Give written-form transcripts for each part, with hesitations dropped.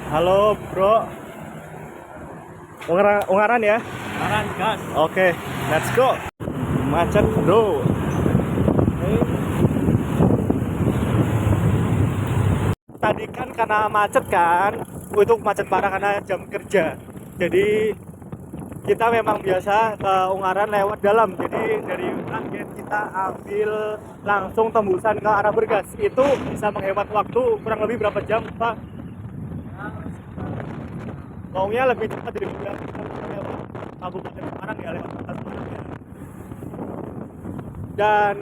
Halo bro, Ungaran ya? Saran gas. Oke, let's go. Macet bro. Tadi kan karena macet kan, itu macet parah karena jam kerja. Jadi kita memang biasa ke Ungaran lewat dalam. Jadi dari Rakyat kita ambil langsung tembusan ke arah Bergas. Itu bisa menghemat waktu kurang lebih berapa jam Pak? Maunya lebih cepat dari kita lewat Kabupaten Ungaran ya, lewat kota Semarang ya. Dan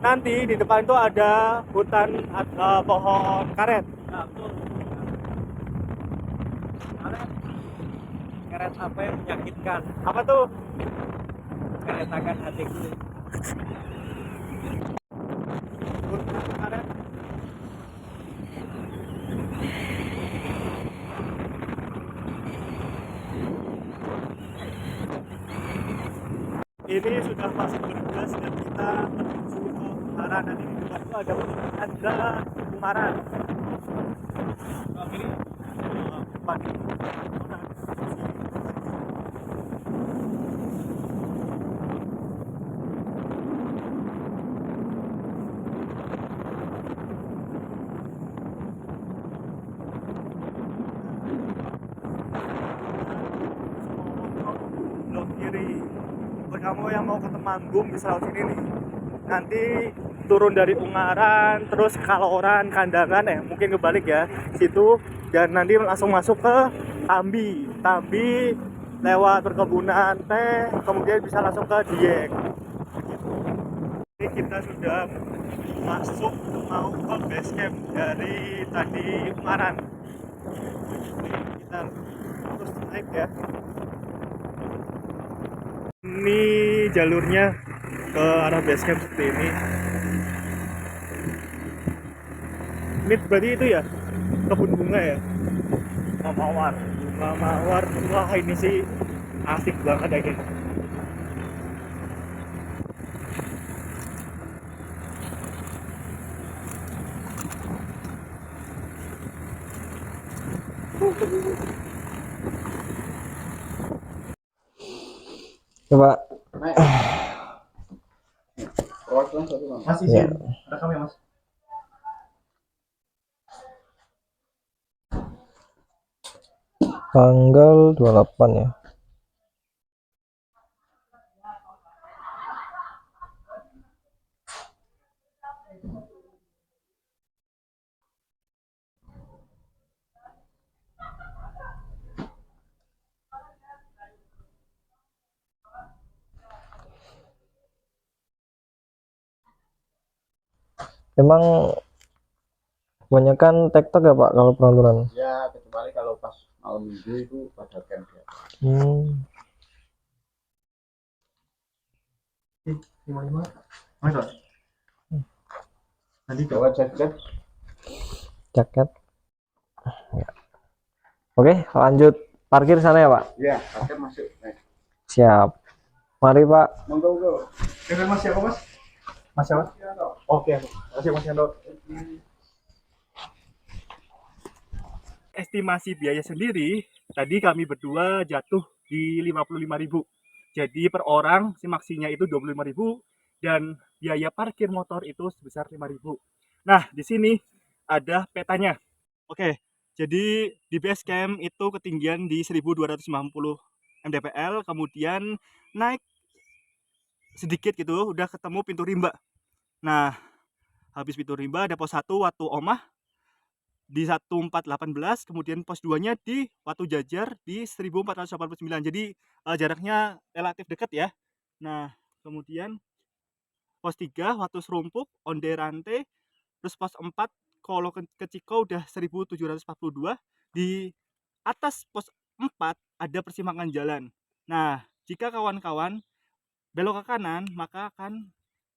nanti di depan itu ada hutan pohon karet. Nah, betul. Karet. Karet apa yang menyakitkan? Apa tuh? Keretakan hatiku. Hutan karet. Ini sudah masuk Bergas dan kita menuju ke Ungaran. Nanti di depan itu ada Ungaran. Kiri. Depan. Blok kiri. Buat kamu yang mau ke Temanggung bisa lewat sini nih. Nanti turun dari Ungaran, terus Kaloran, Kandangan mungkin kebalik ya situ, dan nanti langsung masuk ke Tambi. Tambi lewat perkebunan teh, kemudian bisa langsung ke Dieng. Ini kita sudah masuk mau ke base camp dari tadi Ungaran. Kita terus naik ya. Ini jalurnya ke arah base camp seperti ini. Ini berarti itu ya kebun bunga ya, Mawar. bunga mawar. Wah ini sih asik banget ya ini. Coba Masih ya. rekam ya mas. Tanggal 28 ya. Emang kebanyakan TikTok ya Pak kalau peraturan? Ya, kecuali kalau pas malam minggu itu pada camp ya. Lima. Mas, nanti Bawa jaket. Jaket. Ya. Oke, lanjut parkir sana ya Pak. Ya, jaket masuk. Siap. Mari Pak. Monggo, monggo. dengan mas siapa mas? Mas siapa? Oke, makasih mas Yando. Estimasi biaya sendiri tadi kami berdua jatuh di 55.000. Jadi per orang simaksinya itu 25.000 dan biaya parkir motor itu sebesar 5.000. Nah, di sini ada petanya. Oke, jadi di base camp itu ketinggian di 1290 mdpl, kemudian naik sedikit gitu udah ketemu pintu rimba. Nah, habis pintu rimba ada pos 1 Watu Omah di 1418, kemudian pos 2-nya di Watu Jajar di 1489. Jadi jaraknya relatif dekat ya. Nah, kemudian pos 3 Watu Serumpuk, Onde Rante, terus pos 4 Kolo Keciko udah 1742. Di atas pos 4 ada persimpangan jalan. Nah, jika kawan-kawan belok ke kanan, maka akan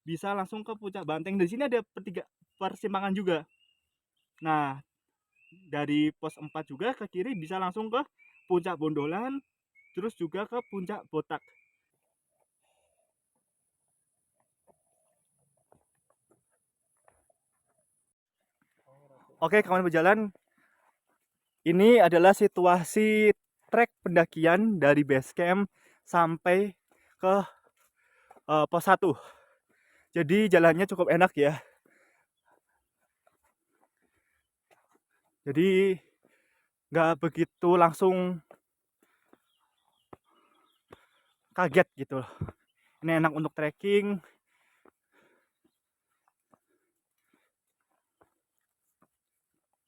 bisa langsung ke Puncak Banteng. Di sini ada persimpangan juga. Nah, dari pos 4 juga ke kiri bisa langsung ke Puncak Bondolan, terus juga ke Puncak Botak. Oke, kawan berjalan, Ini adalah situasi trek pendakian dari base camp sampai ke pos 1. Jadi jalannya cukup enak ya. Jadi nggak begitu langsung kaget gitu loh. Ini enak untuk trekking.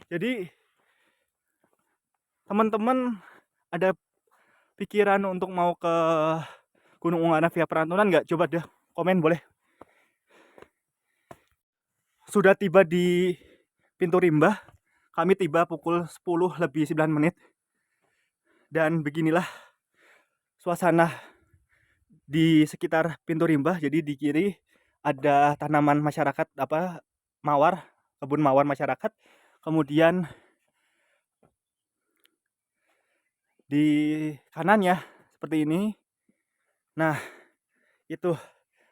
Jadi teman-teman ada pikiran untuk mau ke Gunung Ungana via Perantunan nggak? Coba deh komen boleh. Sudah tiba di pintu Rimba. Kami tiba pukul 10:09. Dan beginilah suasana di sekitar pintu Rimba. Jadi di kiri ada tanaman masyarakat mawar, kebun mawar masyarakat. Kemudian di kanannya seperti ini. Nah, itu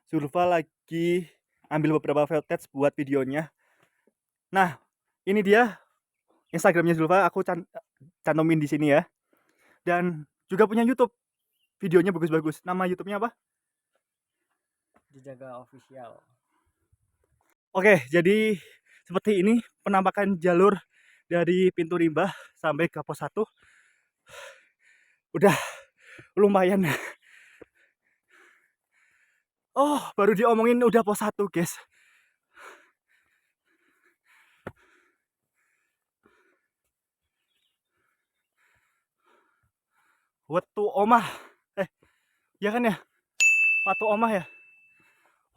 Zulfa lagi ambil beberapa footage buat videonya. Nah, ini dia Instagramnya Zulfa, aku cantumin di sini ya. Dan juga punya YouTube. Videonya bagus-bagus. Nama YouTube-nya apa? Dijaga official. Oke, jadi seperti ini penampakan jalur dari pintu Rimba sampai ke pos 1. Udah lumayan. Oh, baru diomongin udah pos 1, guys. Watu omah. Ya kan ya? Watu omah ya?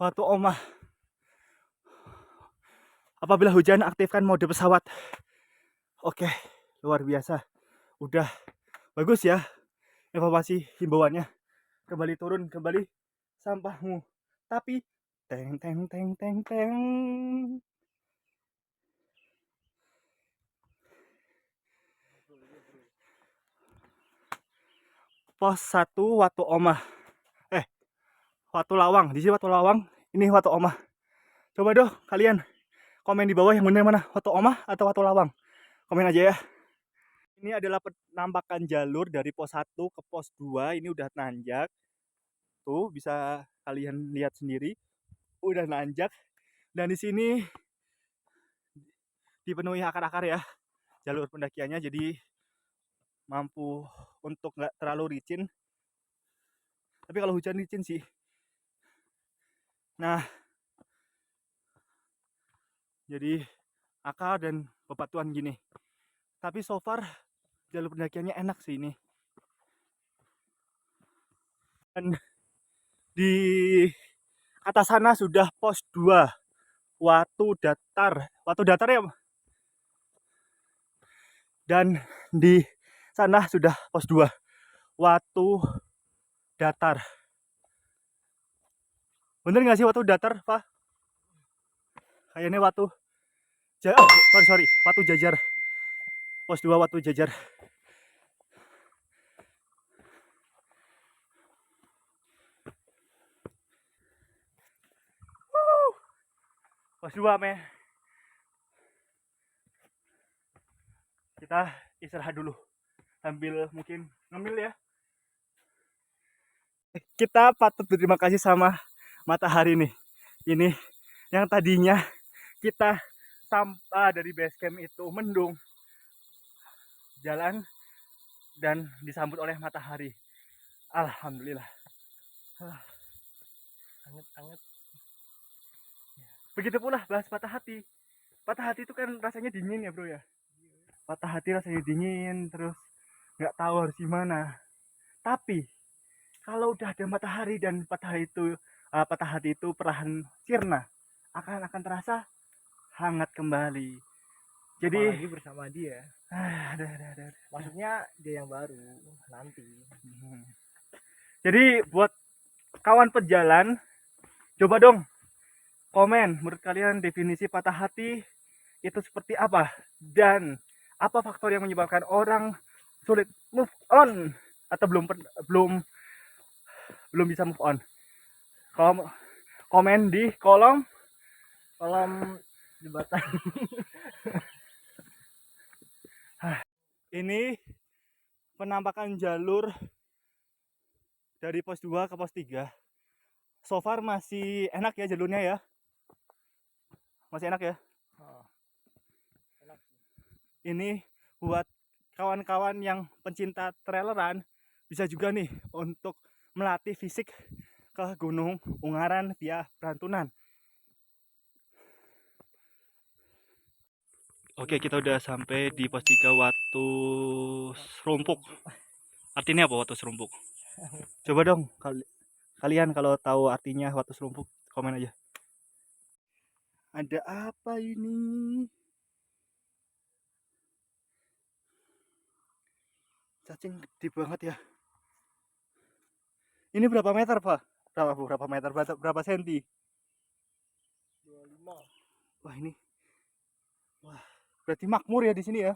Watu omah. Apabila hujan, aktifkan mode pesawat. Oke, luar biasa. Udah bagus ya informasi himbauannya. Kembali turun, kembali sampahmu. Tapi teng teng teng teng teng. Pos 1 Watu Omah. Watu Lawang. Di sini Watu Lawang, ini Watu Omah. Coba dong kalian komen di bawah yang benar mana, Watu Omah atau Watu Lawang. Komen aja ya. Ini adalah penampakan jalur dari pos 1 ke pos 2. Ini udah nanjak. Tuh bisa kalian lihat sendiri. Udah nanjak. Dan di sini dipenuhi akar-akar ya jalur pendakiannya, jadi mampu untuk nggak terlalu licin. Tapi kalau hujan licin sih. Nah, jadi akar dan bebatuan gini. Tapi so far jalur pendakiannya enak sih ini. Dan di atas sana sudah pos 2 Watu Datar. Watu Datar ya. Dan di sana sudah pos 2 Watu Datar. Bener nggak sih Watu Datar, Pak? Kayaknya Watu Watu Jajar. Pos 2 Watu Jajar. Pos 2 meh. Kita istirahat dulu sambil mungkin ngemil ya. Kita patut berterima kasih sama matahari nih. Ini yang tadinya kita sampah dari base camp itu mendung, jalan dan disambut oleh matahari. Alhamdulillah. Anget-anget. Begitu pula bahas patah hati. Patah hati itu kan rasanya dingin ya bro ya. Patah hati rasanya dingin, terus nggak tahu harus gimana. Tapi kalau udah ada matahari dan patah hati itu perlahan sirna, akan terasa hangat kembali. Jadi apalagi bersama dia. ada. Maksudnya dia yang baru nanti. Jadi buat kawan pejalan, coba dong komen menurut kalian definisi patah hati itu seperti apa, dan apa faktor yang menyebabkan orang sulit move on atau belum bisa move on. Komen di kolom Jembatan. Ini penampakan jalur dari pos 2 ke pos 3. So far masih enak ya jalurnya ya. Masih enak ya. Enak. Ini buat kawan-kawan yang pencinta traileran bisa juga nih untuk melatih fisik ke Gunung Ungaran via Berantunan. Oke, kita udah sampai di pos 3 Watu Serumpuk. Artinya apa Watu Serumpuk? Coba dong kalian kalau tahu artinya Watu Serumpuk, komen aja. Ada apa ini? Cacing gede banget ya. Ini berapa meter, Pak? Berapa meter? Berapa senti? 25. Wah, ini. Wah, berarti makmur ya di sini ya.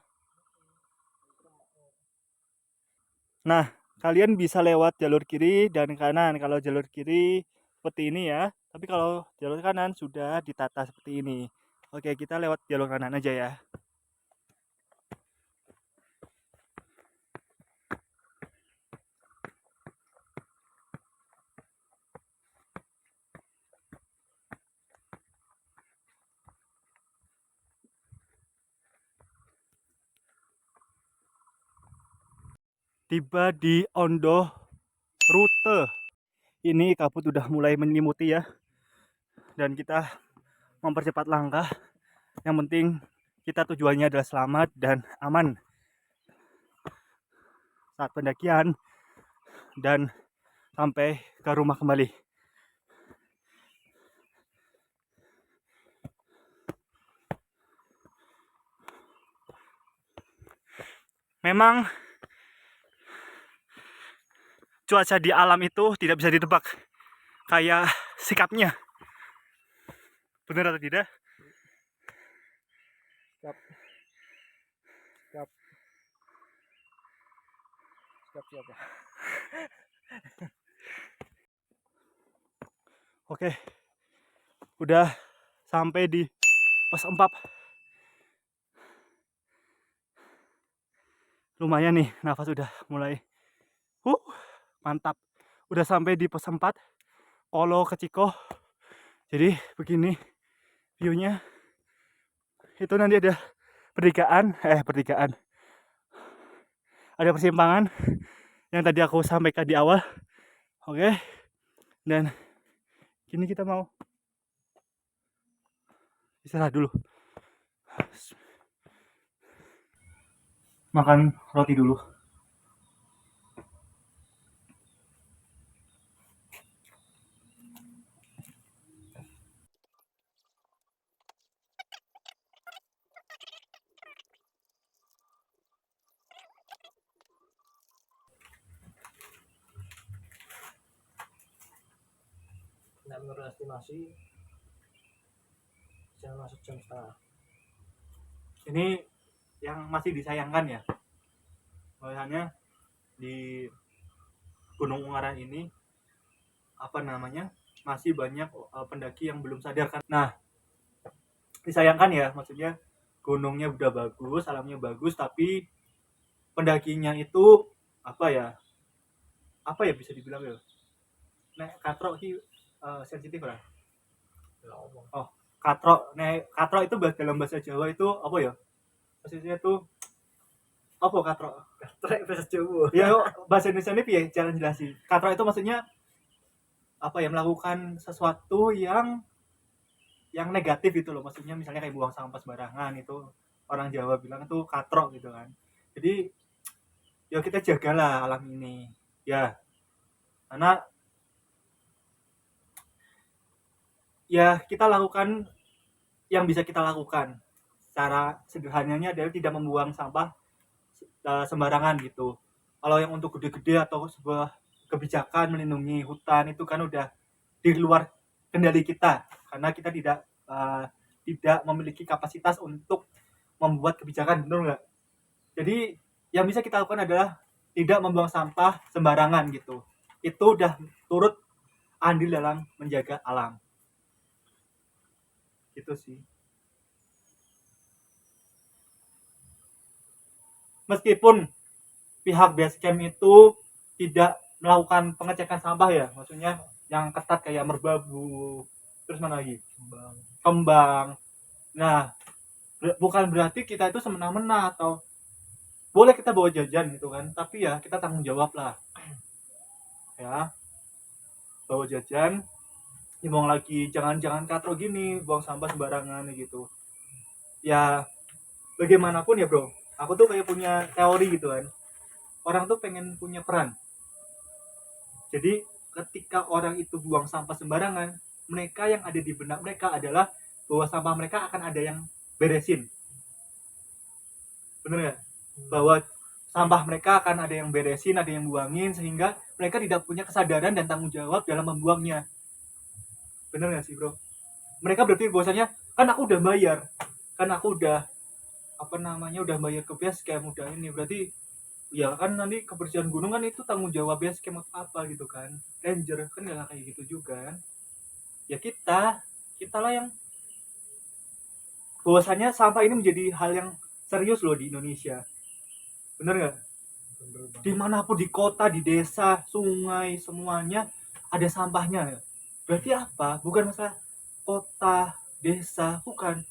Nah, kalian bisa lewat jalur kiri dan kanan. Kalau jalur kiri seperti ini ya. Tapi kalau jalur kanan sudah ditata seperti ini. Oke, kita lewat jalur kanan aja ya. Tiba di Ondo rute. Ini kabut udah mulai menyelimuti ya. Dan kita mempercepat langkah. Yang penting kita tujuannya adalah selamat dan aman saat pendakian dan sampai ke rumah kembali. Memang cuaca di alam itu tidak bisa ditebak, kayak sikapnya. Benar atau tidak? Siap. Oke, udah sampai di pos 4. Lumayan nih, nafas udah mulai mantap. Udah sampai di pos 4 Kolo Keciko. Jadi begini viewnya. Itu nanti ada pertigaan. Ada persimpangan yang tadi aku sampaikan di awal. Oke. Dan kini kita mau istirahat dulu. Makan roti dulu. Nah, menurut estimasi jangan masuk jam setengah. Ini yang masih disayangkan ya. Bahwasanya di Gunung Ungaran ini masih banyak pendaki yang belum sadarkan. Nah, disayangkan ya, maksudnya gunungnya udah bagus, alamnya bagus, tapi pendakinya itu apa ya bisa dibilang ya, nek katro sensitif lah. Oh, katro itu dalam bahasa Jawa itu apa ya, maksudnya tuh apa katro? Trek bahasa Jawa. Ya bahasa Indonesia ini ya jalan jelasin. Katro itu maksudnya apa ya, melakukan sesuatu yang negatif itu loh, maksudnya misalnya kayak buang sampah sembarangan, itu orang Jawa bilang itu katro gitu kan. Jadi ya kita jagalah alam ini ya, karena ya kita lakukan yang bisa kita lakukan. Cara sederhananya adalah tidak membuang sampah sembarangan gitu. Kalau yang untuk gede-gede atau sebuah kebijakan melindungi hutan itu kan udah di luar kendali kita, karena kita tidak memiliki kapasitas untuk membuat kebijakan, benar nggak? Jadi yang bisa kita lakukan adalah tidak membuang sampah sembarangan gitu. Itu udah turut andil dalam menjaga alam. Gitu sih. meskipun pihak Basecamp itu tidak melakukan pengecekan sampah ya, maksudnya yang ketat kayak merbabu, terus mana lagi, kembang. Nah, bukan berarti kita itu semena-mena atau boleh kita bawa jajan gitu kan, tapi ya kita tanggung jawab lah ya, bawa jajan dibuang lagi, jangan katro gini buang sampah sembarangan gitu ya. Bagaimanapun ya bro, aku tuh kayak punya teori gitu kan, orang tuh pengen punya peran. Jadi ketika orang itu buang sampah sembarangan, mereka yang ada di benak mereka adalah bahwa sampah mereka akan ada yang beresin, bener nggak? Bahwa sampah mereka akan ada yang beresin, ada yang buangin, sehingga mereka tidak punya kesadaran dan tanggung jawab dalam membuangnya. Bener nggak sih bro? Mereka berarti bahwasanya kan aku udah bayar, kan aku udah udah bayar ke Basecamp, udah ini berarti ya kan nanti kebersihan gunung kan itu tanggung jawab Basecamp atau apa gitu kan, ranger kan nggak kayak gitu juga kan. Ya kita lah yang bahwasanya sampah ini menjadi hal yang serius loh di Indonesia, bener nggak? Dimanapun, di kota, di desa, sungai, semuanya ada sampahnya. Berarti apa? Bukan masalah kota, desa, bukan.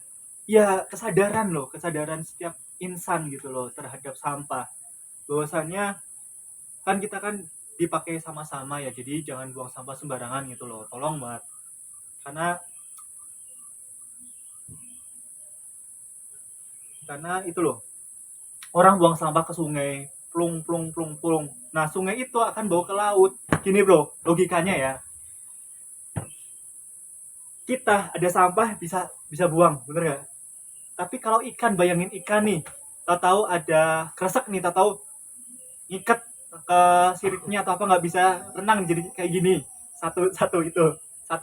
Ya kesadaran loh, kesadaran setiap insan gitu loh terhadap sampah. Bahwasanya kan kita kan dipakai sama-sama ya, jadi jangan buang sampah sembarangan gitu loh, tolong banget. Karena itu loh, orang buang sampah ke sungai, plung plung plung plung. Nah, sungai itu akan bawa ke laut. Gini bro, logikanya ya. Kita ada sampah bisa buang, bener gak? Tapi kalau ikan, bayangin ikan nih, tahu ada kresek nih, tahu ikat ke siripnya atau apa, nggak bisa renang jadi kayak gini, satu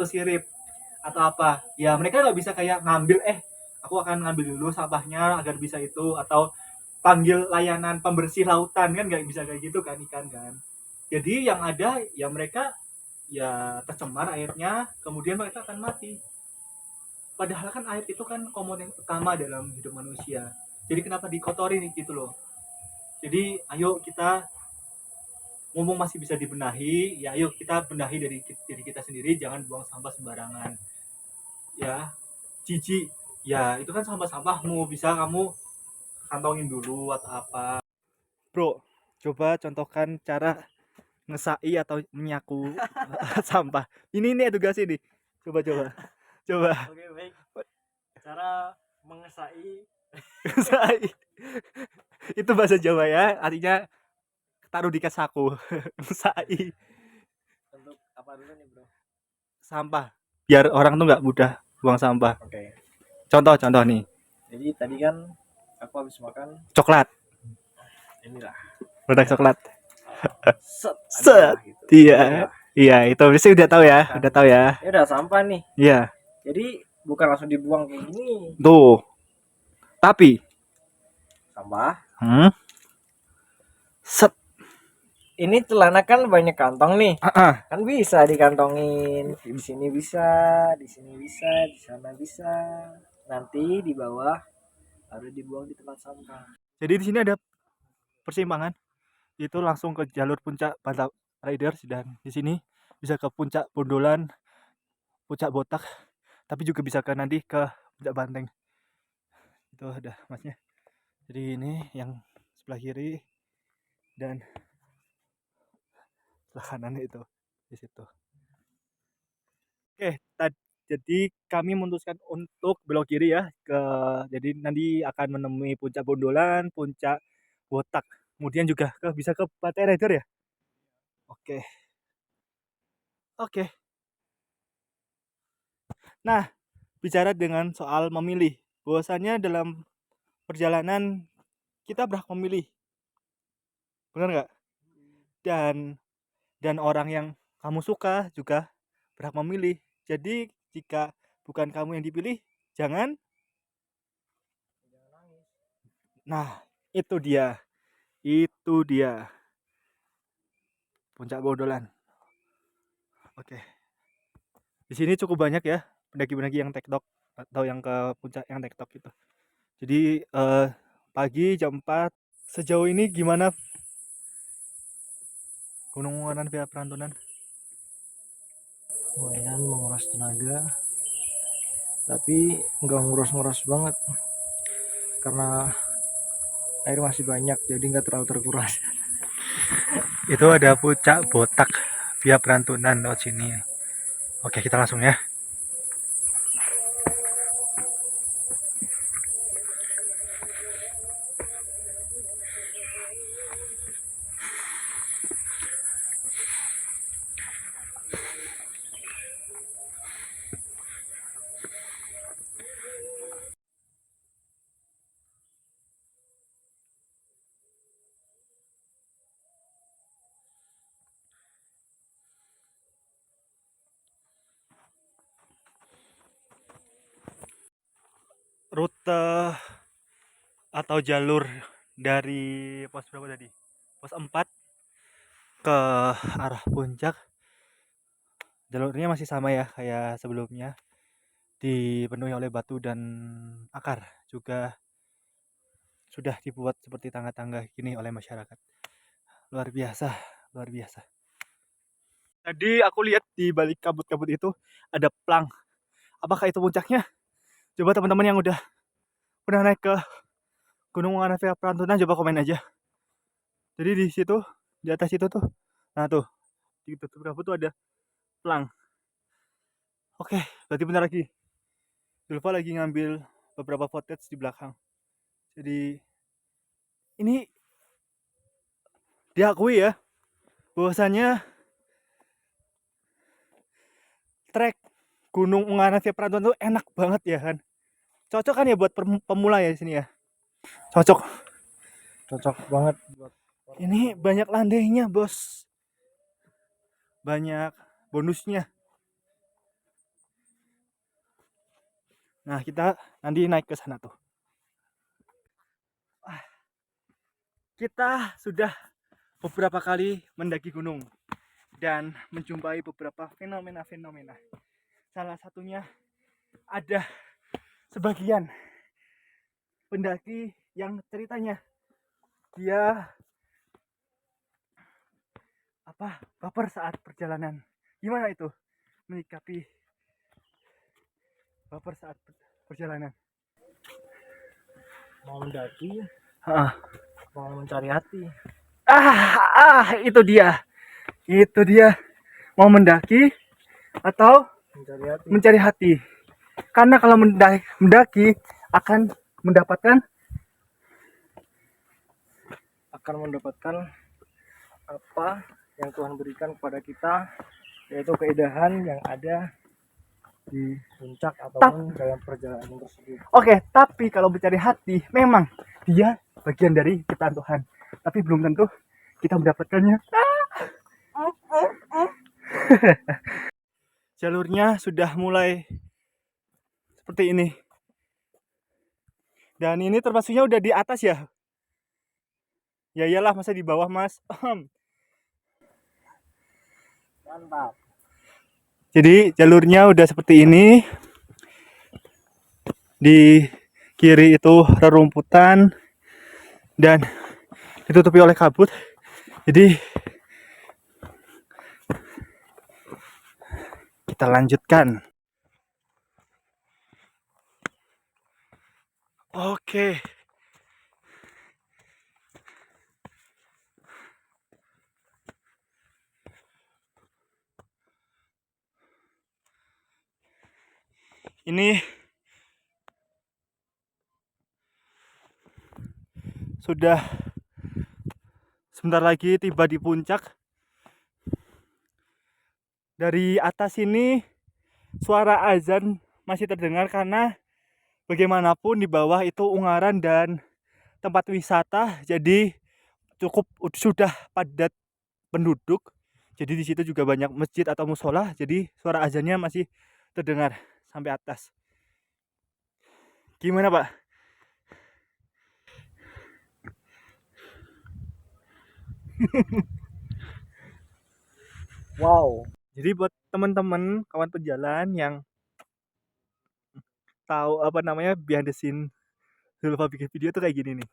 sirip atau apa ya, mereka nggak bisa kayak ngambil aku akan ngambil dulu sampahnya agar bisa itu, atau panggil layanan pembersih lautan, kan nggak bisa kayak gitu kan ikan kan. Jadi yang ada ya mereka ya tercemar airnya, kemudian mereka akan mati. Padahal kan air itu kan komponen utama dalam hidup manusia, jadi kenapa dikotorin gitu loh. Jadi ayo kita, mumpung masih bisa dibenahi ya, ayo kita benahi dari diri kita sendiri, jangan buang sampah sembarangan ya. Jijik ya, itu kan sampah-sampahmu, bisa kamu kantongin dulu atau apa. Bro, coba contohkan cara ngesai atau menyaku sampah. Ini tugas ini. Coba. Oke, baik. Cara mengesai Ngesai. Itu bahasa Jawa ya, artinya taruh di saku. Ngesai untuk apa dulu nih, Bro? sampah. Biar orang tuh nggak mudah buang sampah. Oke. Contoh nih. Jadi tadi kan aku habis makan Coklat. inilah. Produk coklat. Set. Gitu. Iya. Iya, itu pasti udah tahu ya. Ini udah sampah nih. Iya. Jadi bukan langsung dibuang kayak gini. Tuh. Tapi Sampah. Set. Ini celana kan banyak kantong nih. Ah. Kan bisa dikantongin. Di sini bisa, di sini bisa, di sana bisa. Nanti di bawah harus dibuang di tempat sampah. Jadi di sini ada persimpangan. Itu langsung ke jalur puncak Bantap Riders, dan di sini bisa ke puncak Bondolan, puncak Botak, tapi juga bisa ke nanti ke puncak Banteng. Itu ada masnya. Jadi ini yang sebelah kiri dan sebelah kanan itu di situ. Oke, jadi kami memutuskan untuk belok kiri ya, jadi nanti akan menemui puncak Bondolan, puncak Botak, kemudian juga bisa ke Pantai Rider ya. Oke. Nah, bicara dengan soal memilih, bahwasannya dalam perjalanan kita berhak memilih, benar nggak? Dan orang yang kamu suka juga berhak memilih. Jadi jika bukan kamu yang dipilih, jangan. Nah, itu dia puncak Bondolan. Oke. Di sini cukup banyak ya pendaki-pendaki yang tektok atau yang ke puncak yang tektok itu. Jadi pagi jam 4 Sejauh ini gimana Gunung Ungaran via Perantunan? Lumayan menguras tenaga, tapi nggak nguras-nguras banget karena air masih banyak, jadi nggak terlalu terkuras. Itu ada puncak botak via Perantunan lewat sini. Oke, kita langsung ya. Rute atau jalur dari pos berapa tadi? Pos 4 ke arah puncak. Jalurnya masih sama ya kayak sebelumnya. Dipenuhi oleh batu dan akar. Juga sudah dibuat seperti tangga-tangga gini oleh masyarakat. Luar biasa, luar biasa. Tadi aku lihat di balik kabut-kabut itu ada plang. Apakah itu puncaknya? Coba teman-teman yang udah pernah naik ke Gunung Ungaran via Perantunan coba komen aja. Jadi di situ, di atas itu tuh, nah tuh, di tutup kabut tuh ada plang. Oke, berarti bentar lagi. Zulfa lagi ngambil beberapa footage di belakang. Jadi ini diakui ya, bahwasannya trek Gunung Ungaran via Perantunan tuh enak banget ya kan. Cocok kan ya buat pemula ya di sini ya. Cocok. Cocok banget buat Ini banyak landainya, bos. Banyak bonusnya. Nah, kita nanti naik ke sana tuh. Kita sudah beberapa kali mendaki gunung dan menjumpai beberapa fenomena-fenomena. Salah satunya ada sebagian pendaki yang ceritanya dia baper saat perjalanan. Gimana itu menyikapi baper saat perjalanan? mau mendaki, Ah, mau mencari hati. itu dia. Itu dia. Mau mendaki atau Mencari hati. mencari hati. Karena kalau mendaki akan mendapatkan apa yang Tuhan berikan kepada kita, yaitu keindahan yang ada di puncak ataupun dalam perjalanan tersebut. Oke, tapi kalau mencari hati memang dia bagian dari ciptaan Tuhan. Tapi belum tentu kita mendapatkannya. Jalurnya sudah mulai seperti ini. Dan ini termasuknya udah di atas ya. Ya iyalah, masa di bawah, Mas. Mantap. Jadi jalurnya udah seperti ini. Di kiri itu rerumputan dan ditutupi oleh kabut. Jadi kita lanjutkan. Oke. Ini sudah sebentar lagi tiba di puncak. Dari atas ini suara azan masih terdengar karena bagaimanapun di bawah itu Ungaran dan tempat wisata, jadi sudah padat penduduk. Jadi di situ juga banyak masjid atau musola, jadi suara azannya masih terdengar sampai atas. Gimana, Pak? Wow. Jadi buat teman-teman kawan pejalan yang tahu behind the scene Zulfa bikin video tuh kayak gini nih.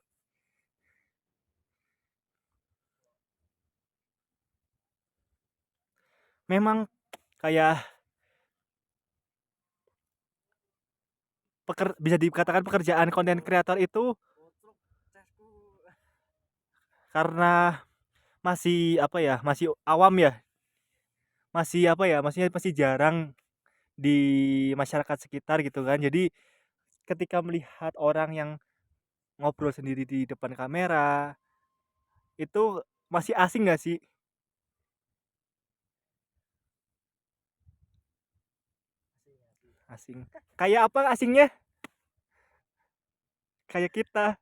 memang kayak bisa dikatakan pekerjaan konten kreator itu karena masih apa ya, masih awam ya, masih apa ya, masih jarang di masyarakat sekitar gitu kan. Jadi ketika melihat orang yang ngobrol sendiri di depan kamera itu masih asing gak sih? Asing. Kayak apa asingnya? Kayak kita.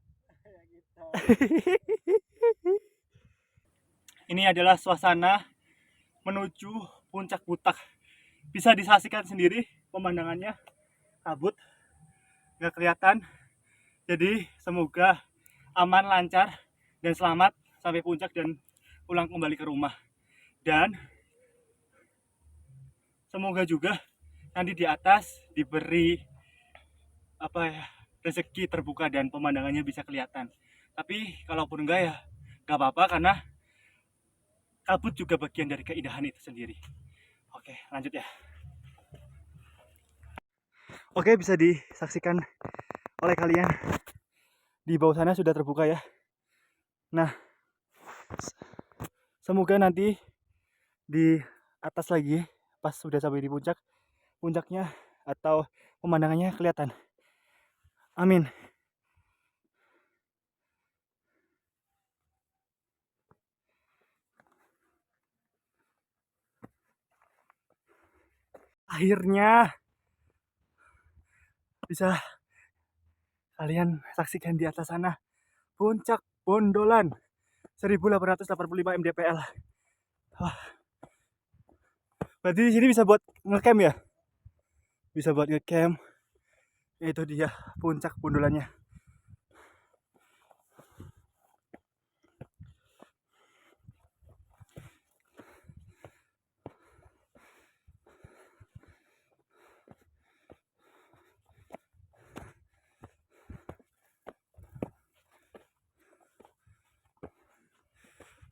Ini adalah suasana menuju puncak Butak. Bisa disaksikan sendiri pemandangannya, kabut, nggak kelihatan. Jadi semoga aman, lancar, dan selamat sampai puncak dan pulang kembali ke rumah. Dan semoga juga nanti di atas diberi apa ya, rezeki terbuka dan pemandangannya bisa kelihatan. Tapi kalaupun enggak ya nggak apa-apa karena kabut juga bagian dari keindahan itu sendiri. Oke, lanjut ya. Oke, bisa disaksikan oleh kalian di bawah sana sudah terbuka ya. Nah, semoga nanti di atas lagi pas sudah sampai di puncaknya atau pemandangannya kelihatan. Amin. Akhirnya bisa kalian saksikan di atas sana puncak Bondolan 1885 mdpl. Wah. Berarti di sini bisa buat ngecamp ya? Bisa buat ngecamp. Itu dia puncak Bondolannya.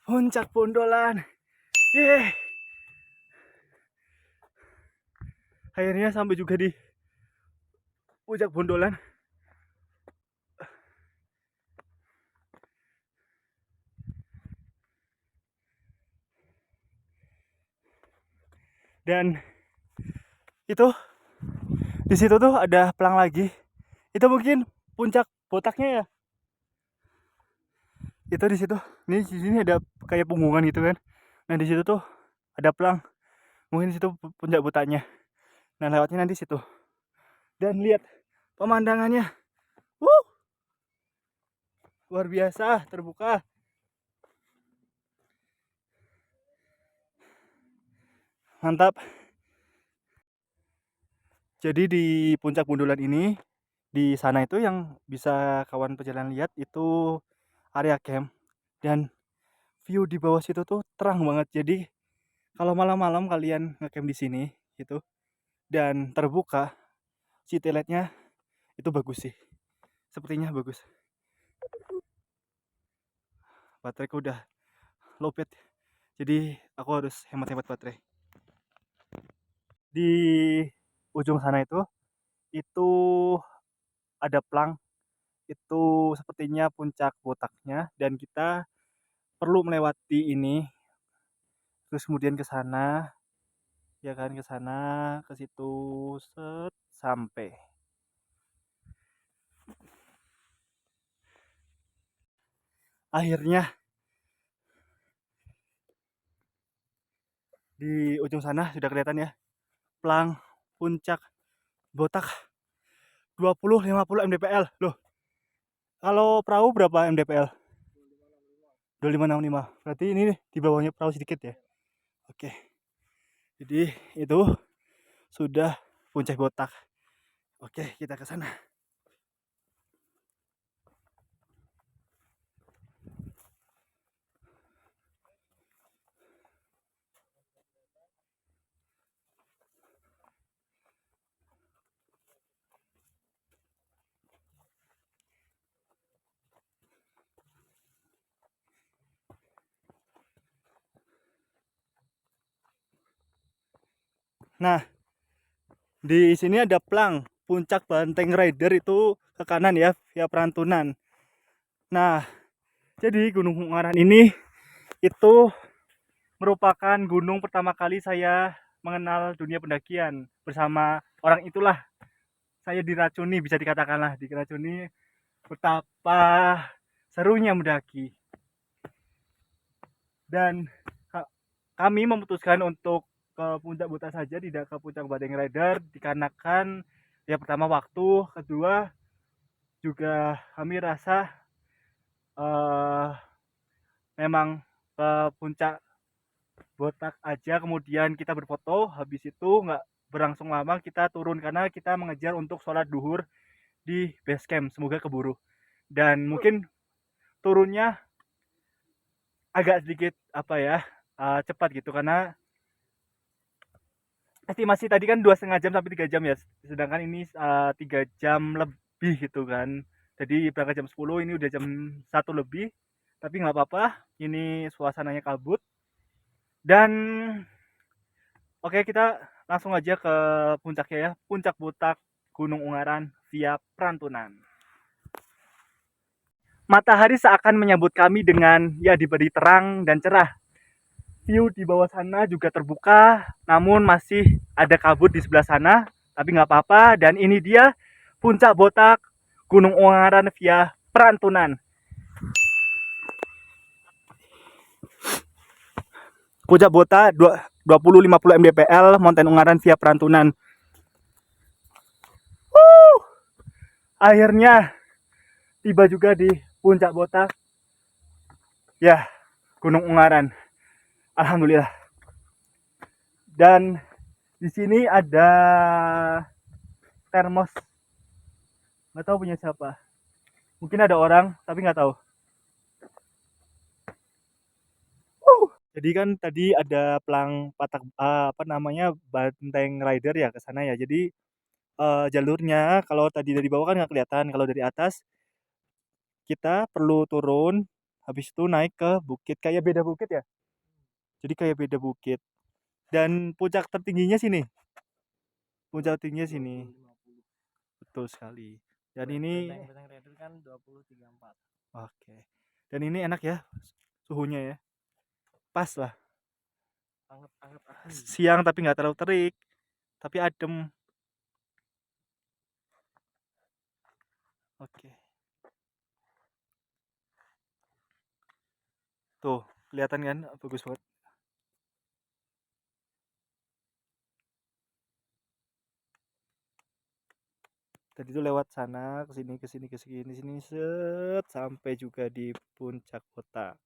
Puncak Bondolan. Yeay. Akhirnya sampai juga di puncak Bondolan. Dan itu di situ tuh ada pelang lagi. Itu mungkin puncak botaknya ya. Itu di situ. Ini di sini ada kayak punggungan gitu kan. Nah, di situ tuh ada pelang. Mungkin di situ puncak botaknya. Nah, lewatnya nanti situ. Dan lihat pemandangannya. Luar biasa, terbuka. Mantap. Jadi di puncak Bondolan ini, di sana itu yang bisa kawan pejalan lihat itu area camp. Dan view di bawah situ tuh terang banget. Jadi kalau malam-malam kalian ngecamp di sini gitu dan terbuka, city light-nya itu bagus sih. Sepertinya bagus. Bateraiku udah low pad. Jadi aku harus hemat-hemat baterai. Di ujung sana itu ada pelang. Itu sepertinya puncak botaknya dan kita perlu melewati ini terus kemudian ke sana ya kan, ke sana ke situ set sampai akhirnya di ujung sana sudah kelihatan ya pelang puncak botak 20-50 mdpl loh. Kalau perahu berapa mdpl? 2565. Berarti ini di bawahnya perahu sedikit ya. Oke, jadi itu sudah puncak botak. Oke, kita ke sana. Nah, di sini ada plang puncak Banteng Rider itu ke kanan ya, via Perantunan. Nah, jadi Gunung Ungaran ini itu merupakan gunung pertama kali saya mengenal dunia pendakian. Bersama orang itulah saya diracuni, bisa dikatakanlah diracuni betapa serunya mendaki. Dan kami memutuskan untuk ke Puncak Buta saja, tidak ke Puncak Banteng Rider, dikarenakan ya pertama waktu, kedua juga kami rasa memang ke Puncak Botak aja, kemudian kita berfoto, habis itu nggak berlangsung lama kita turun karena kita mengejar untuk sholat duhur di base camp, semoga keburu. Dan mungkin turunnya agak sedikit apa ya, cepat gitu, karena estimasi tadi kan 2,5 jam sampai 3 jam ya, sedangkan ini 3 jam lebih gitu kan. Jadi berangkat jam 10, ini udah jam 1 lebih, tapi nggak apa-apa, ini suasananya kabut. Dan oke, kita langsung aja ke puncaknya ya, Puncak Butak Gunung Ungaran via Perantunan. Matahari seakan menyambut kami dengan ya diberi terang dan cerah. View di bawah sana juga terbuka, namun masih ada kabut di sebelah sana, tapi nggak apa-apa. Dan ini dia Puncak Botak Gunung Ungaran via Perantunan. Puncak Botak 2050 mdpl, Mountain Ungaran via Perantunan. Akhirnya tiba juga di Puncak Botak ya, Gunung Ungaran. Alhamdulillah. Dan di sini ada termos, nggak tahu punya siapa, mungkin ada orang tapi nggak tahu. Jadi kan tadi ada pelang patak apa namanya, Banteng Rider ya ke sana ya. Jadi jalurnya kalau tadi dari bawah kan nggak kelihatan, kalau dari atas kita perlu turun, habis itu naik ke bukit, kayak beda bukit ya. Jadi kayak beda bukit. Dan puncak tertingginya sini. Puncak tertingginya sini. Betul sekali. Dan ini Banteng Rider kan 2034. oke. Dan ini enak ya suhunya ya. Pas lah. Anget-anget Siang tapi nggak terlalu terik. Tapi adem. Oke. Tuh, kelihatan kan? Bagus banget. Tadi tuh lewat sana, ke sini, ke sini, ke sini, sini, set sampai juga di puncak kota.